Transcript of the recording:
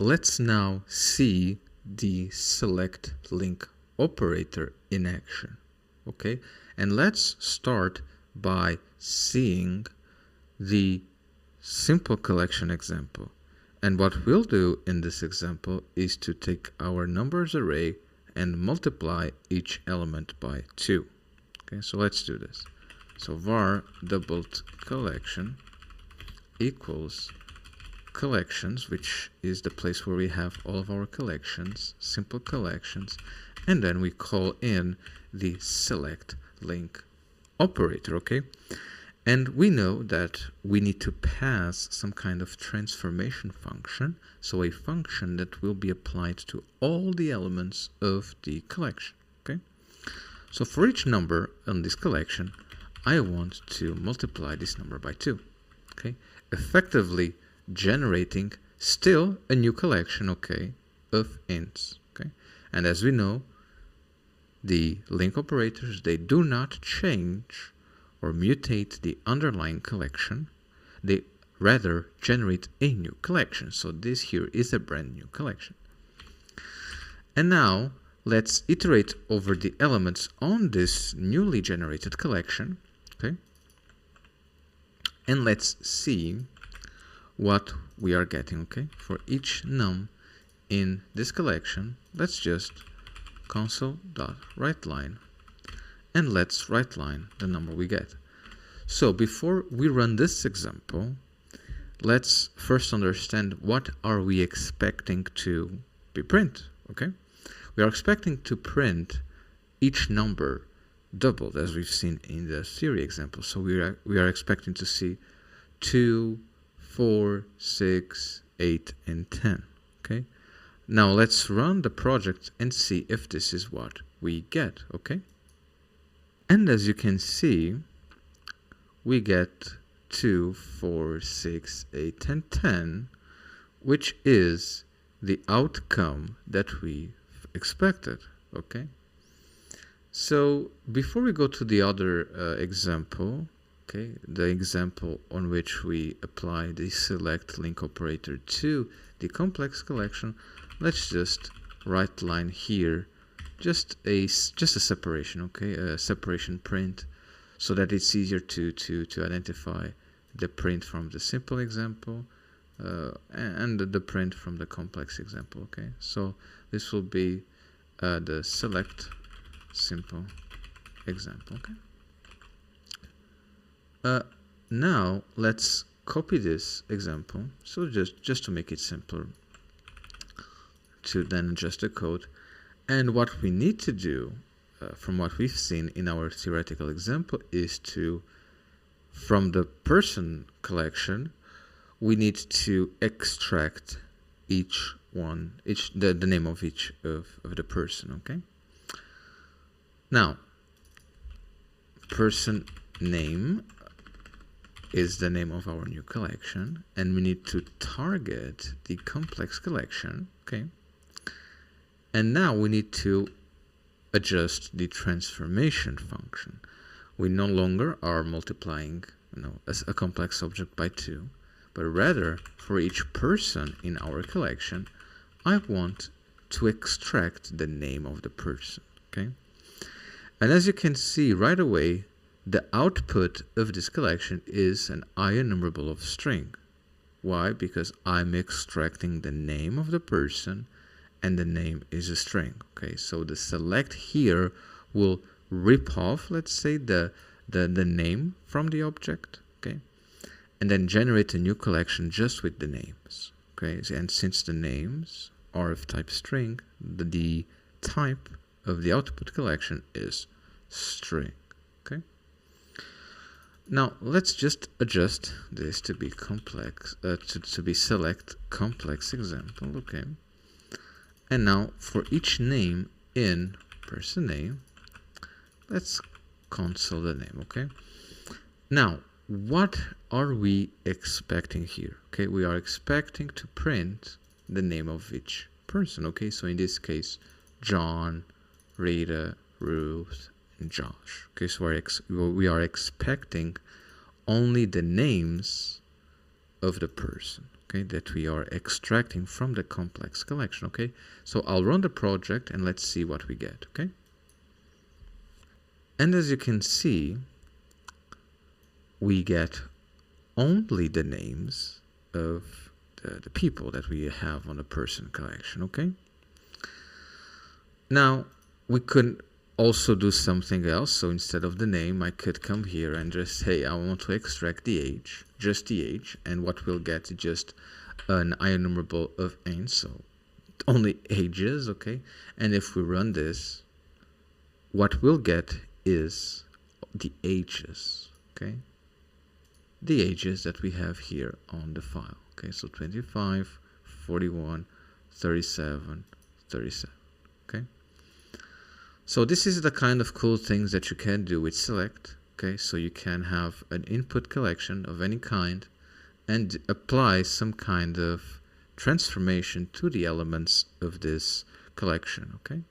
let's now see the select link operator in action. Okay, and let's start by seeing the simple collection example. And what we'll do in this example is to take our numbers array and multiply each element by 2. Okay, so let's do this. So var doubled collection equals collections, which is the place where we have all of our collections, simple collections, and then we call in the select link operator. Okay, and we know that we need to pass some kind of transformation function, so a function that will be applied to all the elements of the collection. Okay, so for each number on this collection, I want to multiply this number by 2. Okay, effectively generating still a new collection, okay, of ints. Okay, and as we know, the link operators, they do not change or mutate the underlying collection. They rather generate a new collection. So this here is a brand new collection. And now let's iterate over the elements on this newly generated collection. Okay, and let's see what we are getting. Okay, for each num in this collection, let's just console.writeLine, and let's writeLine the number we get. So before we run this example, let's first understand what are we expecting to be print. Okay, we are expecting to print each number doubled, as we've seen in the theory example. So we are expecting to see 2, 4, 6, 8, and 10. Okay, now let's run the project and see if this is what we get. Okay, and as you can see, we get 2, 4, 6, 8, and 10, which is the outcome that we expected. Okay, so before we go to the other example, okay, the example on which we apply the select link operator to the complex collection, let's just write line here, just a separation, okay, a separation print, so that it's easier to identify the print from the simple example and the print from the complex example. Okay, so this will be the select simple example. Okay, now let's copy this example, so just to make it simpler, to then adjust the code. And what we need to do, from what we've seen in our theoretical example, is to, from the person collection, we need to extract the name of each of the person. Okay, now person name is the name of our new collection, and we need to target the complex collection. Okay, and now we need to adjust the transformation function. We no longer are multiplying, as a complex object by 2, but rather for each person in our collection, I want to extract the name of the person. Okay, and as you can see right away, the output of this collection is an enumerable of string. Why? Because I'm extracting the name of the person, and the name is a string. Okay, so the select here will rip off, let's say, the name from the object. Okay, and then generate a new collection just with the names. Okay, and since the names are of type string, the type of the output collection is string. Okay, now let's just adjust this to be complex, to be select complex example. Okay, and now for each name in person name, let's console the name. Okay, now what are we expecting here? Okay, we are expecting to print the name of each person. Okay, so in this case, John, Rita, Ruth, and Josh. Okay, so we are expecting only the names of the person. okay, that we are extracting from the complex collection. Okay, so I'll run the project and let's see what we get. Okay, and as you can see, we get only the names of the people that we have on the person collection. Okay, now we could also do something else. So instead of the name, I could come here and just say I want to extract the age, just the age, and what we'll get is just an enumerable of n, so only ages. Okay, and if we run this, what we'll get is the ages. Okay, the ages that we have here on the file. Okay, so 25, 41, 37, 37. Okay, so this is the kind of cool things that you can do with select. Okay, so you can have an input collection of any kind and apply some kind of transformation to the elements of this collection. Okay.